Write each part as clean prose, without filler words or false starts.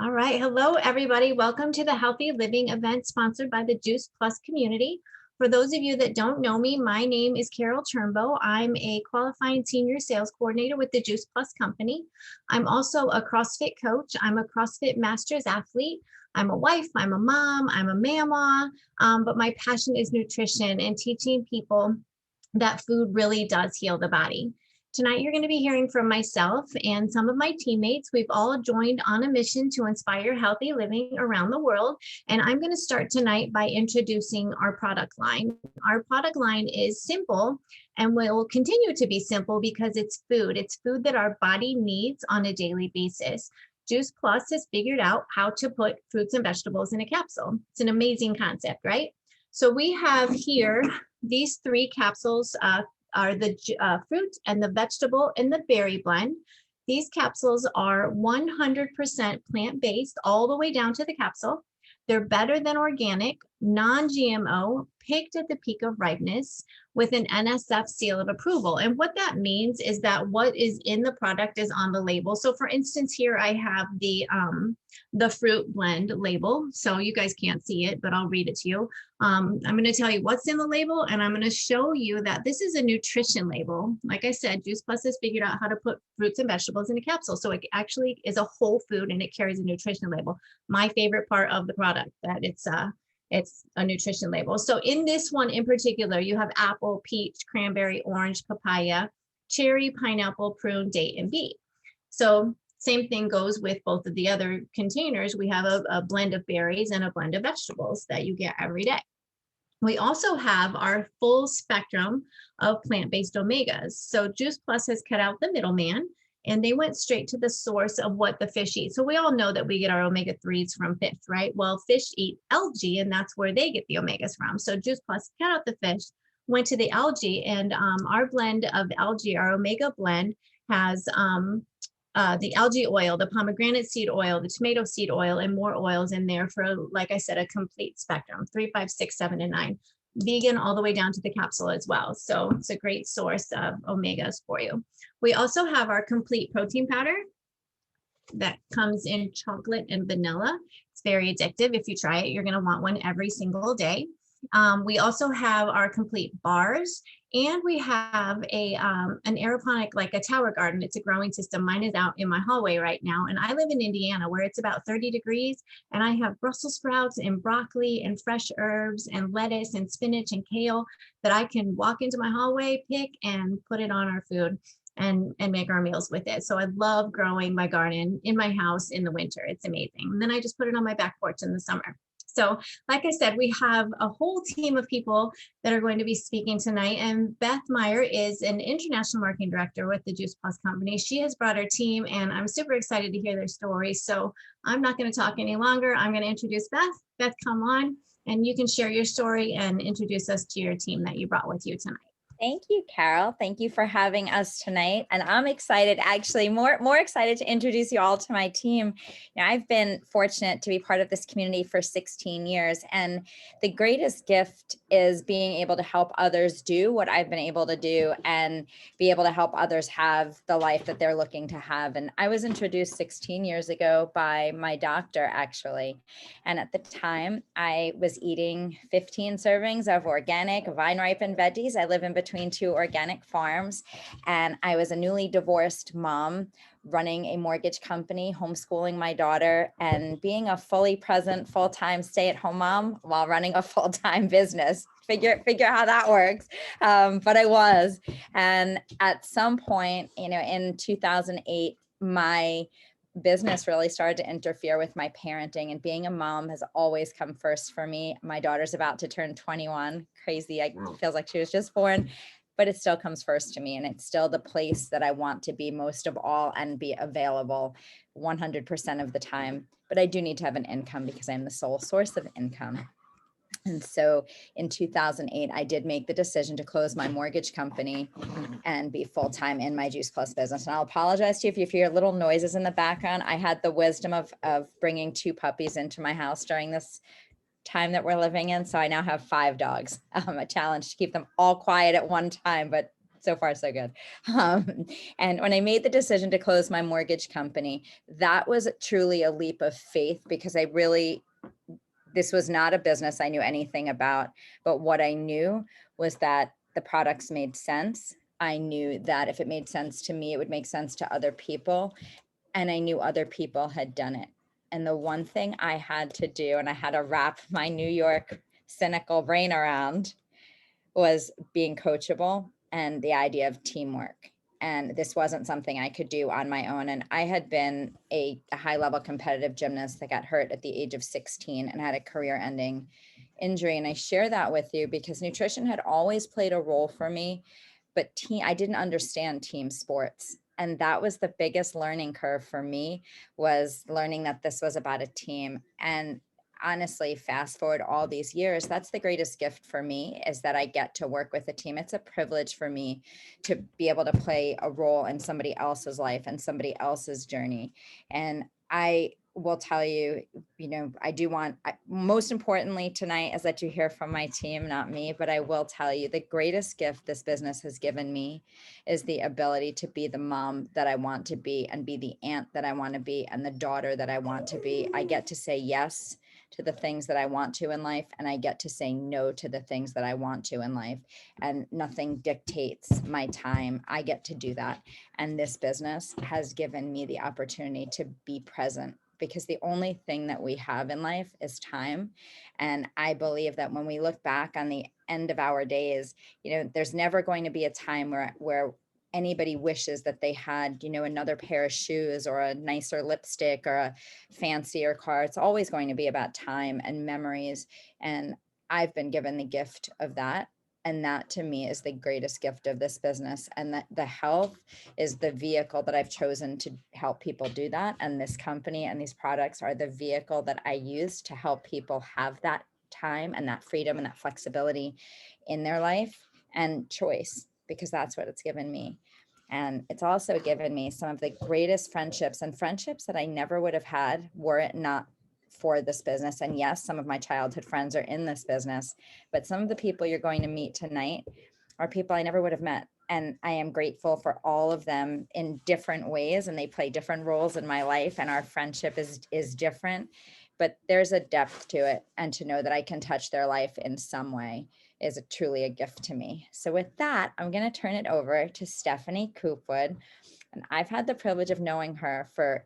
All right. Hello, everybody. Welcome to the Healthy Living event sponsored by the Juice Plus community. For those of you that don't know me, my name is Carole Turnbo. I'm a qualifying senior sales coordinator with the Juice Plus company. I'm also a CrossFit coach. I'm a CrossFit Masters athlete. I'm a wife, I'm a mom, I'm a mama, but my passion is nutrition and teaching people that food really does heal the body. Tonight, you're going to be hearing from myself and some of my teammates. We've all joined on a mission to inspire healthy living around the world. And I'm going to start tonight by introducing our product line. Our product line is simple and will continue to be simple because it's food. It's food that our body needs on a daily basis. Juice Plus has figured out how to put fruits and vegetables in a capsule. It's an amazing concept, right? So we have here these three capsules are the fruit and the vegetable and the berry blend. These capsules are 100% plant-based all the way down to the capsule. They're better than organic, non-GMO, picked at the peak of ripeness with an NSF seal of approval. And what that means is that what is in the product is on the label. So for instance, here I have the fruit blend label. So you guys can't see it, but I'll read it to you. I'm going to tell you what's in the label, and I'm going to show you that this is a nutrition label. Like I said, Juice Plus has figured out how to put fruits and vegetables in a capsule. So it actually is a whole food and it carries a nutrition label. My favorite part of the product, that it's a nutrition label. So in this one in particular, you have apple, peach, cranberry, orange, papaya, cherry, pineapple, prune, date, and beet. So same thing goes with both of the other containers. We have a blend of berries and a blend of vegetables that you get every day. We also have our full spectrum of plant-based omegas. So Juice Plus has cut out the middleman and they went straight to the source of what the fish eat. So we all know that we get our omega-3s from fish, right? Well, fish eat algae and that's where they get the omegas from. So Juice Plus cut out the fish, went to the algae, and our blend of algae, our omega blend, has the algae oil, the pomegranate seed oil, the tomato seed oil, and more oils in there for, like I said, a complete spectrum, 3, 5, 6, 7, and 9. Vegan all the way down to the capsule as well. So it's a great source of omegas for you. We also have our complete protein powder that comes in chocolate and vanilla. It's very addictive. If you try it, you're going to want one every single day. We also have our complete bars, and we have an aeroponic, like a tower garden. It's a growing system. Mine is out in my hallway right now. And I live in Indiana where it's about 30 degrees. And I have Brussels sprouts and broccoli and fresh herbs and lettuce and spinach and kale that I can walk into my hallway, pick, and put it on our food and make our meals with it. So I love growing my garden in my house in the winter. It's amazing. And then I just put it on my back porch in the summer. So like I said, we have a whole team of people that are going to be speaking tonight. And Beth Meyer is an international marketing director with the Juice Plus company. She has brought her team, and I'm super excited to hear their stories. So I'm not going to talk any longer. I'm going to introduce Beth. Beth, come on, and you can share your story and introduce us to your team that you brought with you tonight. Thank you, Carol. Thank you for having us tonight. And I'm excited, actually more excited to introduce you all to my team. I've been fortunate to be part of this community for 16 years. And the greatest gift is being able to help others do what I've been able to do and be able to help others have the life that they're looking to have. And I was introduced 16 years ago by my doctor, actually. And at the time, I was eating 15 servings of organic, vine-ripened veggies. I live in between 2 organic farms. And I was a newly divorced mom running a mortgage company, homeschooling my daughter, and being a fully present, full-time stay-at-home mom while running a full-time business. Figure how that works. But I was. And at some point, in 2008, my business really started to interfere with my parenting, and being a mom has always come first for me. My daughter's about to turn 21. Crazy. It feels like she was just born, but it still comes first to me. And it's still the place that I want to be most of all and be available 100% of the time. But I do need to have an income because I'm the sole source of income. And so in 2008, I did make the decision to close my mortgage company and be full-time in my Juice Plus business. And I'll apologize to you if you hear little noises in the background. I had the wisdom of bringing 2 puppies into my house during this time that we're living in. So I now have 5 dogs. A challenge to keep them all quiet at one time, but So far, so good. And when I made the decision to close my mortgage company, that was truly a leap of faith, because this was not a business I knew anything about, but what I knew was that the products made sense. I knew that if it made sense to me, it would make sense to other people. And I knew other people had done it. And the one thing I had to do, and I had to wrap my New York cynical brain around, was being coachable and the idea of teamwork. And this wasn't something I could do on my own. And I had been a high level competitive gymnast that got hurt at the age of 16 and had a career ending injury. And I share that with you because nutrition had always played a role for me, but I didn't understand team sports. And that was the biggest learning curve for me, was learning that this was about a team. And honestly, fast forward all these years, that's the greatest gift for me, is that I get to work with a team. It's a privilege for me to be able to play a role in somebody else's life and somebody else's journey. And I will tell you, most importantly tonight is that you hear from my team, not me, but I will tell you the greatest gift this business has given me is the ability to be the mom that I want to be, and be the aunt that I want to be, and the daughter that I want to be. I get to say yes to the things that I want to in life, and I get to say no to the things that I want to in life, and nothing dictates my time. I get to do that. And this business has given me the opportunity to be present, because the only thing that we have in life is time. And I believe that when we look back on the end of our days, there's never going to be a time where anybody wishes that they had, another pair of shoes or a nicer lipstick or a fancier car. It's always going to be about time and memories. And I've been given the gift of that. And that to me is the greatest gift of this business. And that the health is the vehicle that I've chosen to help people do that. And this company and these products are the vehicle that I use to help people have that time and that freedom and that flexibility in their life and choice, because that's what it's given me. And it's also given me some of the greatest friendships, and friendships that I never would have had were it not for this business. And yes, some of my childhood friends are in this business, but some of the people you're going to meet tonight are people I never would have met. And I am grateful for all of them in different ways, and they play different roles in my life, and our friendship is different, but there's a depth to it. And to know that I can touch their life in some way is truly a gift to me. So with that, I'm going to turn it over to Stephanie Coopwood. And I've had the privilege of knowing her for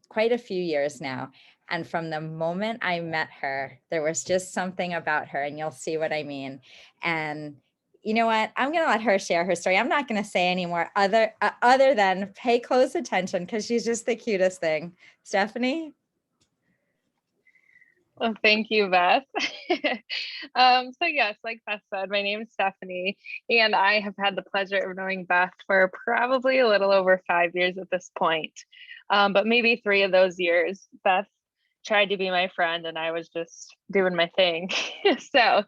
quite a few years now. And from the moment I met her, there was just something about her, and you'll see what I mean. And you know what? I'm going to let her share her story. I'm not going to say any more other than pay close attention, because she's just the cutest thing. Stephanie? Well, thank you, Beth. So yes, like Beth said, my name is Stephanie, and I have had the pleasure of knowing Beth for probably a little over 5 years at this point. But maybe 3 of those years, Beth tried to be my friend and I was just doing my thing. So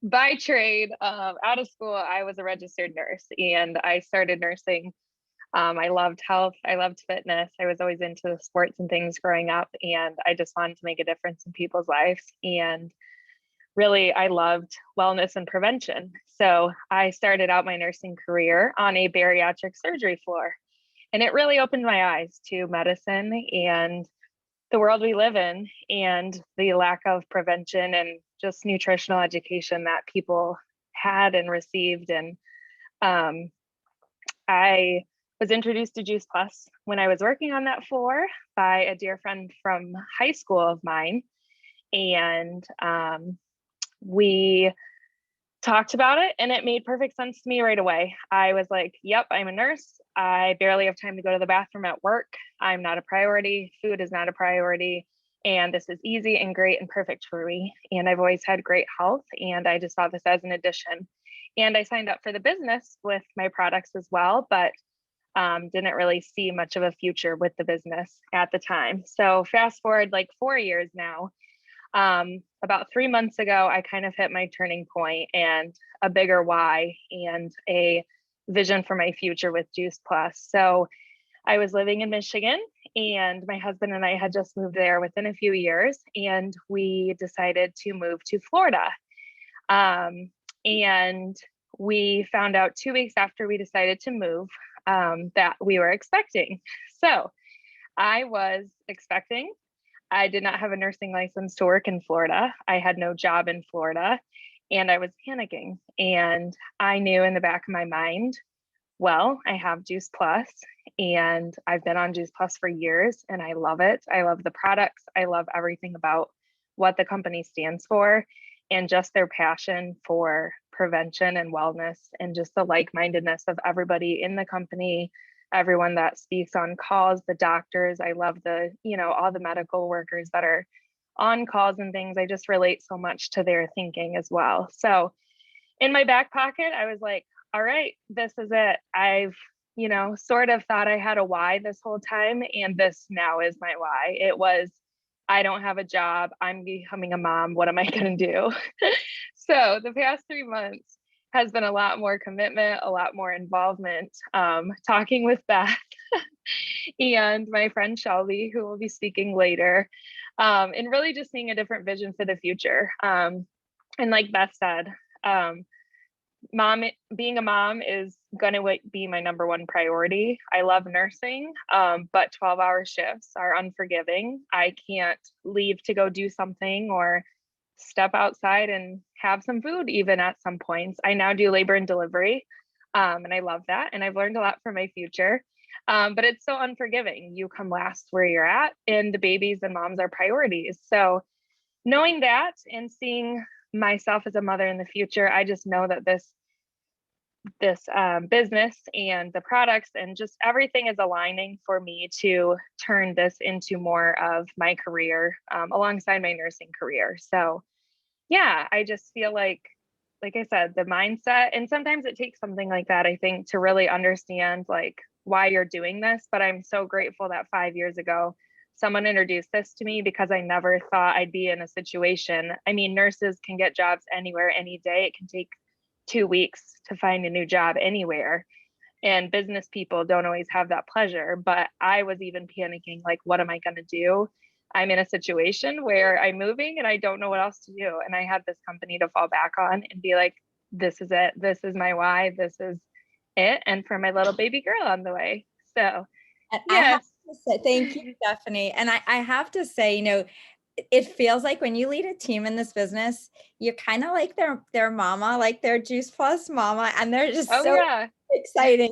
by trade, out of school, I was a registered nurse, and I started nursing. I loved health. I loved fitness. I was always into sports and things growing up, and I just wanted to make a difference in people's lives. And really, I loved wellness and prevention. So I started out my nursing career on a bariatric surgery floor, and it really opened my eyes to medicine and the world we live in, and the lack of prevention and just nutritional education that people had and received. And I was introduced to Juice Plus when I was working on that floor by a dear friend from high school of mine. And we talked about it, and it made perfect sense to me right away. I was like, yep, I'm a nurse. I barely have time to go to the bathroom at work. I'm not a priority. Food is not a priority. And this is easy and great and perfect for me. And I've always had great health, and I just saw this as an addition. And I signed up for the business with my products as well, but didn't really see much of a future with the business at the time. So fast forward like 4 years now, about 3 months ago, I kind of hit my turning point and a bigger why and a vision for my future with Juice Plus. So I was living in Michigan, and my husband and I had just moved there within a few years, and we decided to move to Florida. And we found out 2 weeks after we decided to move that we were expecting. So I was expecting. I did not have a nursing license to work in Florida. I had no job in Florida, and I was panicking. And I knew in the back of my mind, well, I have Juice Plus, and I've been on Juice Plus for years, and I love it. I love the products. I love everything about what the company stands for, and just their passion for prevention and wellness, and just the like-mindedness of everybody in the company, everyone that speaks on calls, the doctors. I love the, all the medical workers that are on calls and things. I just relate so much to their thinking as well. So in my back pocket, I was like, all right, this is it. I've, sort of thought I had a why this whole time, and this now is my why. It was, I don't have a job. I'm becoming a mom. What am I going to do? So the past 3 months has been a lot more commitment, a lot more involvement, talking with Beth and my friend Shelby, who will be speaking later, and really just seeing a different vision for the future. And like Beth said, being a mom is going to be my number one priority. I love nursing, but 12-hour shifts are unforgiving. I can't leave to go do something or step outside and have some food even at some points. I now do labor and delivery, and I love that. And I've learned a lot for my future, but it's so unforgiving. You come last where you're at, and the babies and moms are priorities. So knowing that and seeing myself as a mother in the future, I just know that this business and the products and just everything is aligning for me to turn this into more of my career, alongside my nursing career. So yeah, I just feel like I said, the mindset, and sometimes it takes something like that, I think, to really understand like why you're doing this. But I'm so grateful that 5 years ago, someone introduced this to me, because I never thought I'd be in a situation. I mean, nurses can get jobs anywhere, any day. It can take 2 weeks to find a new job anywhere. And business people don't always have that pleasure. But I was even panicking, like, what am I going to do? I'm in a situation where I'm moving and I don't know what else to do. And I had this company to fall back on and be like, this is it. This is my why. This is it. And for my little baby girl on the way. So, And I have yes. to say, thank you, Stephanie. And I have to say, it feels like when you lead a team in this business, you're kind of like their mama, like their Juice Plus mama, and they're just so exciting.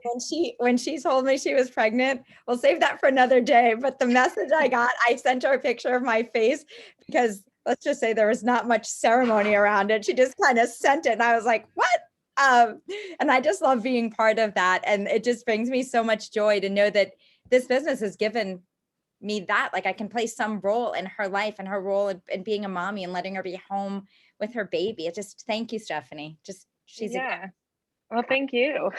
When she told me she was pregnant, we'll save that for another day. But the message I got, I sent her a picture of my face, because let's just say there was not much ceremony around it. She just kind of sent it, and I was like, what? And I just love being part of that. And it just brings me so much joy to know that this business has given me that, like, I can play some role in her life and her role in being a mommy and letting her be home with her baby. It just, thank you, Stephanie. She's well, thank you.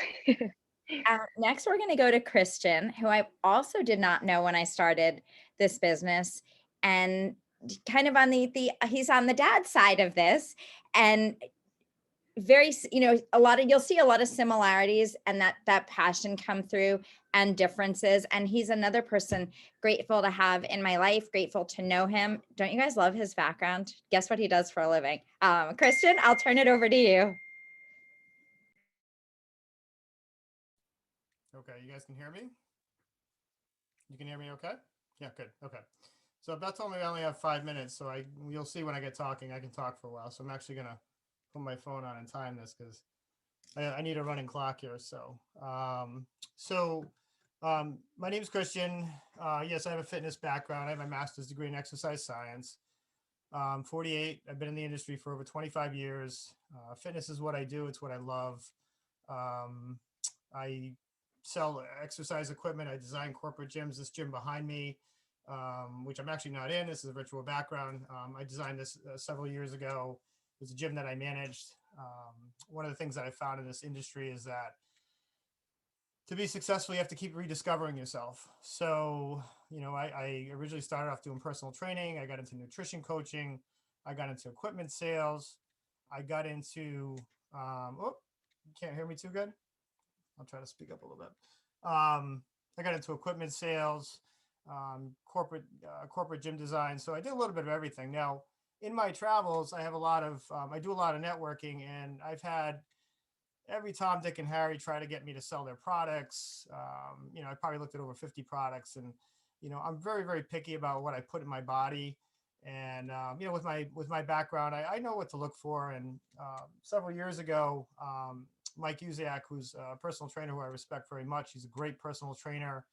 Next, we're going to go to Christian, who I also did not know when I started this business, and kind of on he's on the dad side of this, and very, you'll see a lot of similarities, and that passion come through, and differences. And he's another person grateful to have in my life, grateful to know him. Don't you guys love his background? Guess what he does for a living? Christian, I'll turn it over to you. Okay, you guys can hear me? You can hear me okay? Yeah, good. Okay. So Beth told me I only have 5 minutes, so you'll see when I get talking, I can talk for a while. So I'm actually gonna put my phone on and time this, because I need a running clock here. So my name is Christian. Yes, I have a fitness background. I have my master's degree in exercise science. 48. I've been in the industry for over 25 years. Fitness is what I do. It's what I love. I sell exercise equipment. I design corporate gyms. This gym behind me, which I'm actually not in. This is a virtual background. I designed this several years ago. It was a gym that I managed. One of the things that I found in this industry is that to be successful, you have to keep rediscovering yourself. So, I originally started off doing personal training. I got into nutrition coaching. I got into equipment sales. I got into, you can't hear me too good? I'll try to speak up a little bit. I got into equipment sales, corporate gym design. So I did a little bit of everything. Now, in my travels, I do a lot of networking, and I've had every Tom, Dick, and Harry try to get me to sell their products. I probably looked at over 50 products, and, I'm very, very picky about what I put in my body. And, with my background, I know what to look for. And several years ago, Mike Uziak, who's a personal trainer who I respect very much, he's a great personal trainer.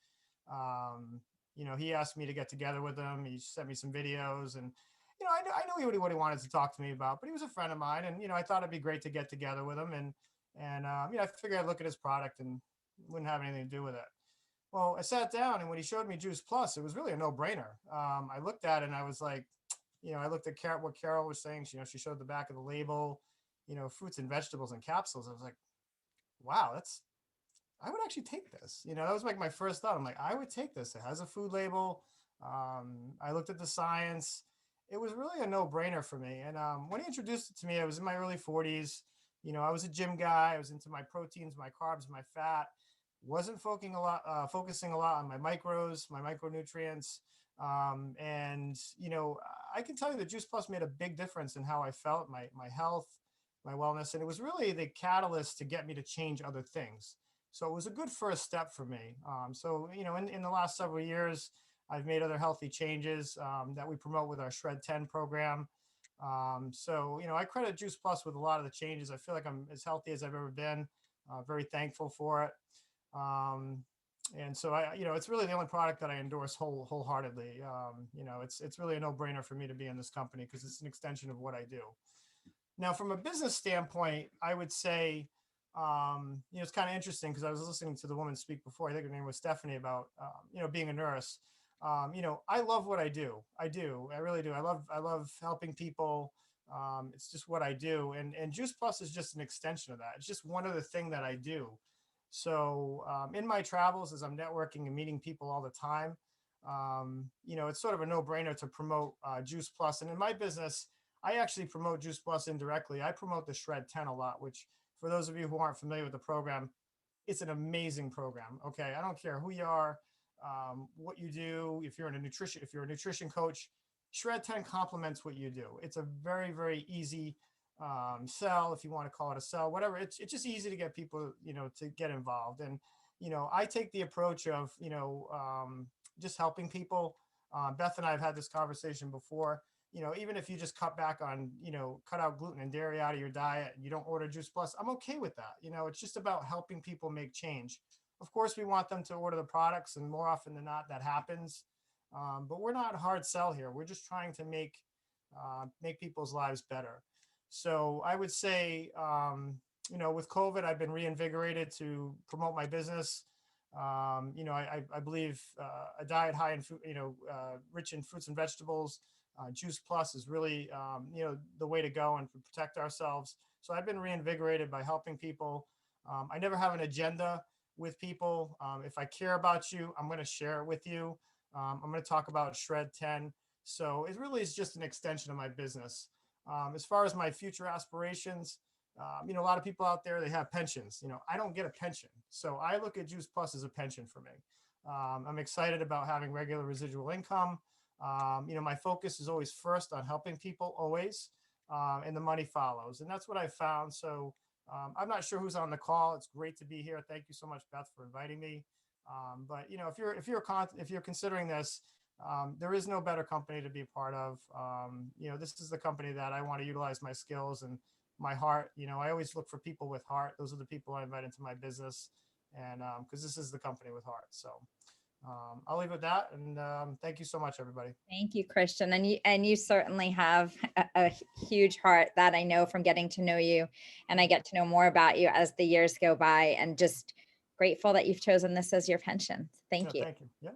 He asked me to get together with him. He sent me some videos, and, I knew what he wanted to talk to me about, but he was a friend of mine, and, I thought it'd be great to get together with him. And I figured I'd look at his product and wouldn't have anything to do with it. Well, I sat down, and when he showed me Juice Plus, it was really a no-brainer. I looked at it and I was like, I looked at what Carole was saying. She showed the back of the label, fruits and vegetables and capsules. I was like, wow, I would actually take this. That was like my first thought. I'm like, I would take this. It has a food label. I looked at the science. It was really a no-brainer for me. And when he introduced it to me, I was in my early 40s. I was a gym guy. I was into my proteins, my carbs, my fat. Wasn't focusing a lot on my macros, my micronutrients. I can tell you that Juice Plus made a big difference in how I felt, my health, my wellness. And it was really the catalyst to get me to change other things. So it was a good first step for me. In the last several years, I've made other healthy changes that we promote with our Shred 10 program. I credit Juice Plus with a lot of the changes. I feel like I'm as healthy as I've ever been. Very thankful for it. It's really the only product that I endorse wholeheartedly. It's really a no-brainer for me to be in this company because it's an extension of what I do. Now, from a business standpoint, I would say, it's kind of interesting because I was listening to the woman speak before. I think her name was Stephanie, about, being a nurse. I love what I do. I do. I really do. I love helping people. It's just what I do. And Juice Plus is just an extension of that. It's just one other thing that I do. So in my travels, as I'm networking and meeting people all the time, it's sort of a no-brainer to promote Juice Plus. And in my business, I actually promote Juice Plus indirectly. I promote the Shred 10 a lot, which, for those of you who aren't familiar with the program, it's an amazing program. Okay, I don't care who you are, what you do. If you're a nutrition coach, Shred 10 complements what you do. It's a very, very easy sell, if you want to call it a sell, whatever. It's just easy to get people, to get involved. And, I take the approach of, just helping people. Beth and I have had this conversation before. Even if you just cut back on, cut out gluten and dairy out of your diet and you don't order Juice Plus, I'm okay with that. It's just about helping people make change. Of course, we want them to order the products, and more often than not, that happens. But we're not a hard sell here. We're just trying to make people's lives better. So I would say, with COVID, I've been reinvigorated to promote my business. I believe a diet high in food, rich in fruits and vegetables, Juice Plus is really, the way to go and to protect ourselves. So I've been reinvigorated by helping people. I never have an agenda with people. If I care about you, I'm going to share it with you. I'm going to talk about Shred 10. So it really is just an extension of my business. As far as my future aspirations, a lot of people out there, they have pensions. I don't get a pension. So I look at Juice Plus as a pension for me. I'm excited about having regular residual income. My focus is always first on helping people, always, and the money follows. And that's what I found. So I'm not sure who's on the call. It's great to be here. Thank you so much, Beth, for inviting me. But if you're considering this, there is no better company to be a part of. This is the company that I want to utilize my skills and my heart. I always look for people with heart. Those are the people I invite into my business, and because this is the company with heart. So I'll leave it at that. And thank you so much, everybody. Thank you, Christian. And you certainly have a huge heart, that I know from getting to know you, and I get to know more about you as the years go by, and just grateful that you've chosen this as your pension. Thank you. Thank you. Yeah.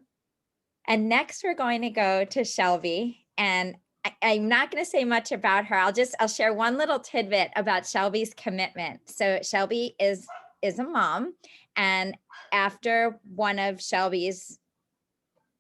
And next we're going to go to Shelby, and I'm not going to say much about her. I'll share one little tidbit about Shelby's commitment. So Shelby is a mom, and after one of Shelby's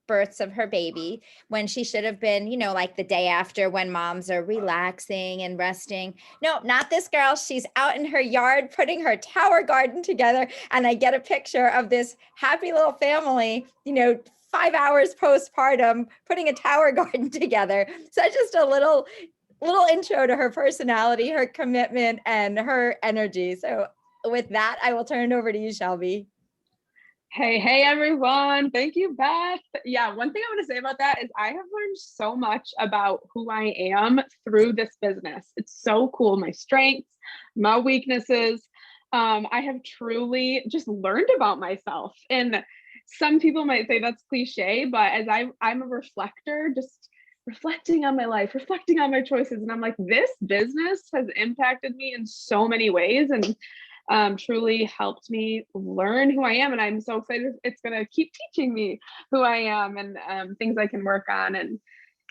births of her baby, when she should have been, like the day after, when moms are relaxing and resting. No, not this girl. She's out in her yard putting her tower garden together. And I get a picture of this happy little family, 5 hours postpartum, putting a tower garden together. So just a little intro to her personality, her commitment, and her energy. So with that, I will turn it over to you, Shelby. Hey, everyone. Thank you, Beth. Yeah, one thing I want to say about that is I have learned so much about who I am through this business. It's so cool. My strengths, my weaknesses. I have truly just learned about myself. And some people might say that's cliche, but as I'm a reflector, just reflecting on my life, reflecting on my choices. And I'm like, this business has impacted me in so many ways. And truly helped me learn who I am. And I'm so excited it's going to keep teaching me who I am and things I can work on and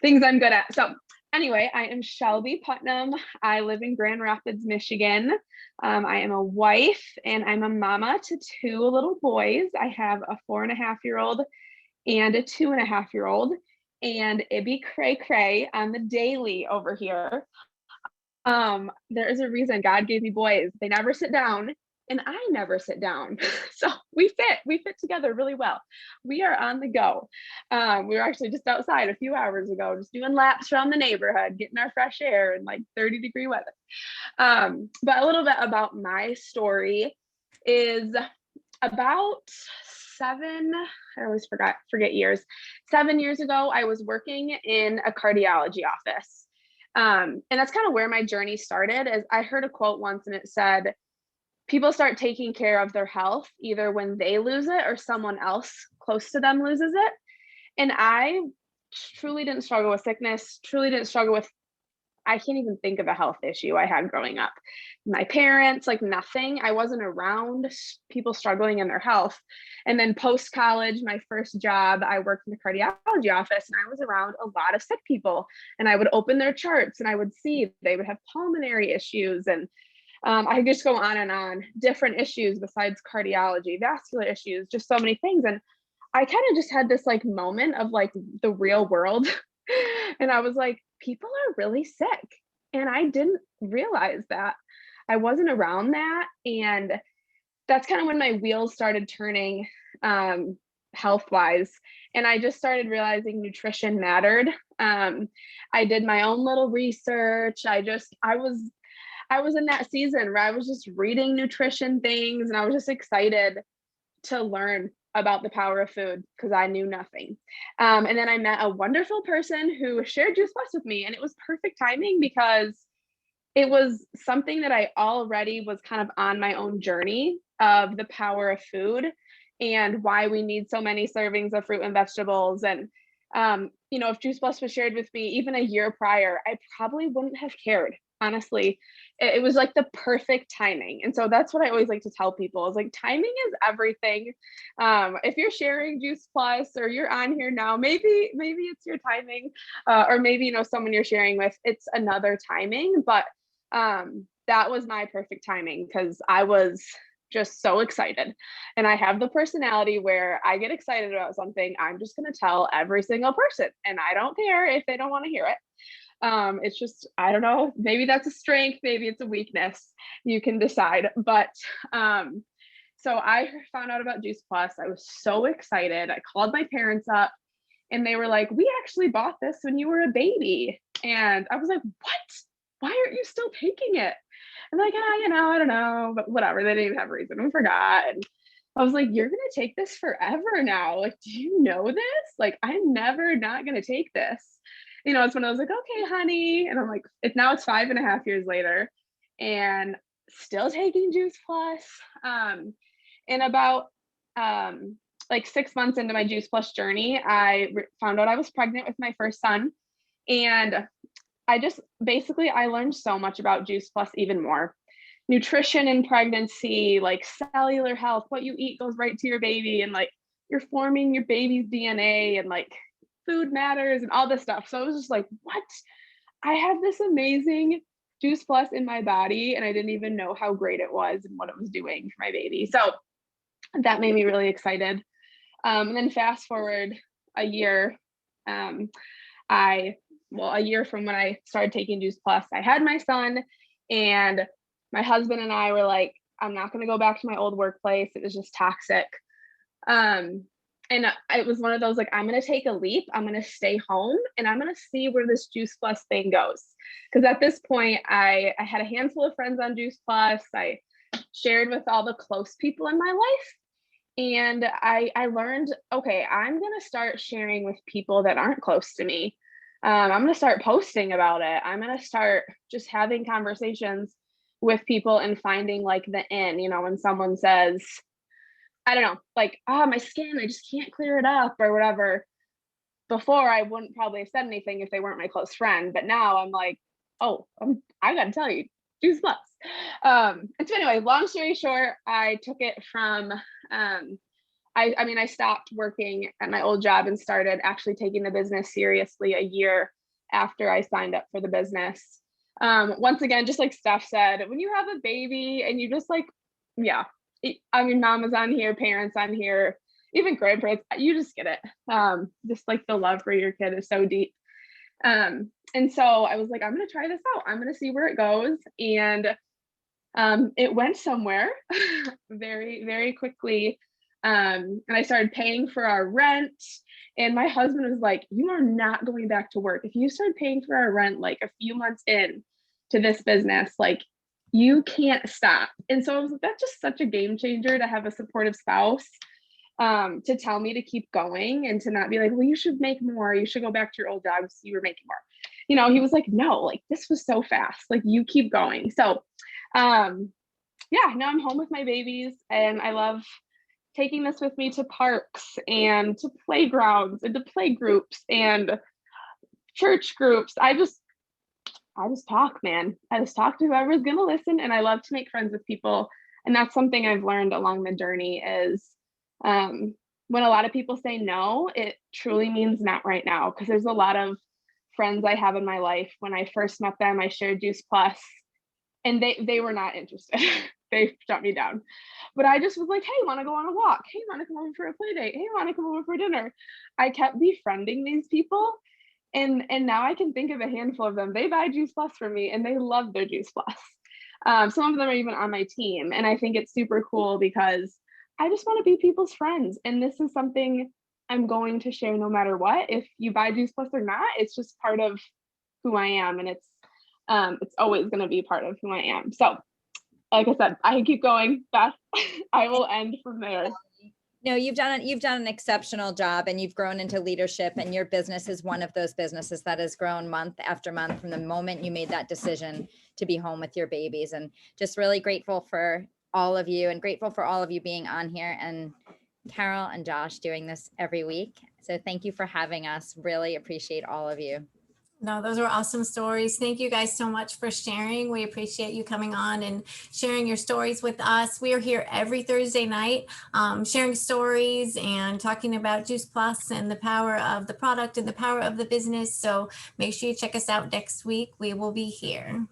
things I'm good at. So anyway, I am Shelby Putnam. I live in Grand Rapids, Michigan. I am a wife and I'm a mama to 2 little boys. I have a 4.5-year-old and a 2.5-year-old. And it be cray cray on the daily over here. There is a reason God gave me boys. They never sit down and I never sit down. So we fit together really well. We are on the go. We were actually just outside a few hours ago, just doing laps around the neighborhood, getting our fresh air in like 30-degree weather. But a little bit about my story is about I always forget years. 7 years ago, I was working in a cardiology office. And that's kind of where my journey started. Is I heard a quote once and it said, people start taking care of their health either when they lose it or someone else close to them loses it. And I truly didn't struggle with sickness, truly didn't struggle with, I can't even think of a health issue I had growing up. My parents, like nothing. I wasn't around people struggling in their health. And then post-college, my first job, I worked in the cardiology office and I was around a lot of sick people and I would open their charts and I would see they would have pulmonary issues. And I could just go on, different issues besides cardiology, vascular issues, just so many things. And I kind of just had this like moment of like the real world. And I was like, people are really sick. And I didn't realize that. I wasn't around that. And that's kind of when my wheels started turning health-wise. And I just started realizing nutrition mattered. I did my own little research. I was in that season where I was just reading nutrition things and I was just excited to learn about the power of food because I knew nothing. And then I met a wonderful person who shared Juice Plus with me, and it was perfect timing because it was something that I already was kind of on my own journey of the power of food and why we need so many servings of fruit and vegetables. And if Juice Plus was shared with me even a year prior, I probably wouldn't have cared. Honestly, it was like the perfect timing. And so that's what I always like to tell people is like, timing is everything. If you're sharing Juice Plus or you're on here now, maybe it's your timing, or maybe, someone you're sharing with, it's another timing, but that was my perfect timing because I was just so excited. And I have the personality where I get excited about something, I'm just going to tell every single person and I don't care if they don't want to hear it. It's just, I don't know, maybe that's a strength, maybe it's a weakness, you can decide. But so I found out about Juice Plus. I was so excited. I called my parents up and they were like, we actually bought this when you were a baby. And I was like, what? Why aren't you still taking it? And like, I don't know, but whatever. They didn't even have a reason. We forgot. And I was like, you're going to take this forever now. Like, do you know this? Like, I'm never not going to take this. It's when I was like, okay, honey. And I'm like, it's 5.5 years later and still taking Juice Plus. And about like 6 months into my Juice Plus journey, I found out I was pregnant with my first son. And I learned so much about Juice Plus even more. Nutrition in pregnancy, like cellular health, what you eat goes right to your baby. And like, you're forming your baby's DNA and like, food matters and all this stuff. So I was just like, what? I have this amazing Juice Plus in my body and I didn't even know how great it was and what it was doing for my baby. So that made me really excited. And then fast forward a year, a year from when I started taking Juice Plus, I had my son and my husband and I were like, I'm not going to go back to my old workplace. It was just toxic. And it was one of those, like, I'm going to take a leap. I'm going to stay home and I'm going to see where this Juice Plus thing goes. Because at this point, I had a handful of friends on Juice Plus. I shared with all the close people in my life. And I learned, okay, I'm going to start sharing with people that aren't close to me. I'm going to start posting about it. I'm going to start just having conversations with people and finding like the in, you know, when someone says, I don't know, like, oh, my skin, I just can't clear it up or whatever. Before, I wouldn't probably have said anything if they weren't my close friend. But now I'm like, oh, I got to tell you, Juice Plus. And so anyway, long story short, I took it from, I mean, I stopped working at my old job and started actually taking the business seriously a year after I signed up for the business. Once again, just like Steph said, when you have a baby and you just like, yeah, I mean, mama's on here, parents on here, even grandparents, you just get it. Just like the love for your kid is so deep. And so I was like, I'm going to try this out. I'm going to see where it goes. And it went somewhere very, very quickly. And I started paying for our rent. And my husband was like, you are not going back to work. If you start paying for our rent like a few months in to this business, like you can't stop. And so I was like, that's just such a game changer to have a supportive spouse to tell me to keep going and to not be like, well, you should make more. You should go back to your old job so you were making more. You know, he was like, no, like this was so fast. Like you keep going. So yeah, now I'm home with my babies and I love taking this with me to parks and to playgrounds and to play groups and church groups. I just talk, man. I just talk to whoever's gonna listen, and I love to make friends with people. And that's something I've learned along the journey is when a lot of people say no, it truly means not right now. Because there's a lot of friends I have in my life. When I first met them, I shared Juice Plus, and they were not interested. They shut me down. But I just was like, hey, want to go on a walk? Hey, want to come over for a play date? Hey, want to come over for dinner? I kept befriending these people. And now I can think of a handful of them. They buy Juice Plus for me and they love their Juice Plus. Some of them are even on my team. And I think it's super cool because I just want to be people's friends. And this is something I'm going to share no matter what. If you buy Juice Plus or not, it's just part of who I am. And it's always going to be part of who I am. So like I said, I can keep going, Beth. I will end from there. No, you've done an exceptional job, and you've grown into leadership, and your business is one of those businesses that has grown month after month from the moment you made that decision to be home with your babies. And just really grateful for all of you, and grateful for all of you being on here, and Carole and Josh doing this every week. So thank you for having us. Really appreciate all of you. No, those were awesome stories. Thank you guys so much for sharing. We appreciate you coming on and sharing your stories with us. We are here every Thursday night, sharing stories and talking about Juice Plus and the power of the product and the power of the business. So make sure you check us out next week. We will be here.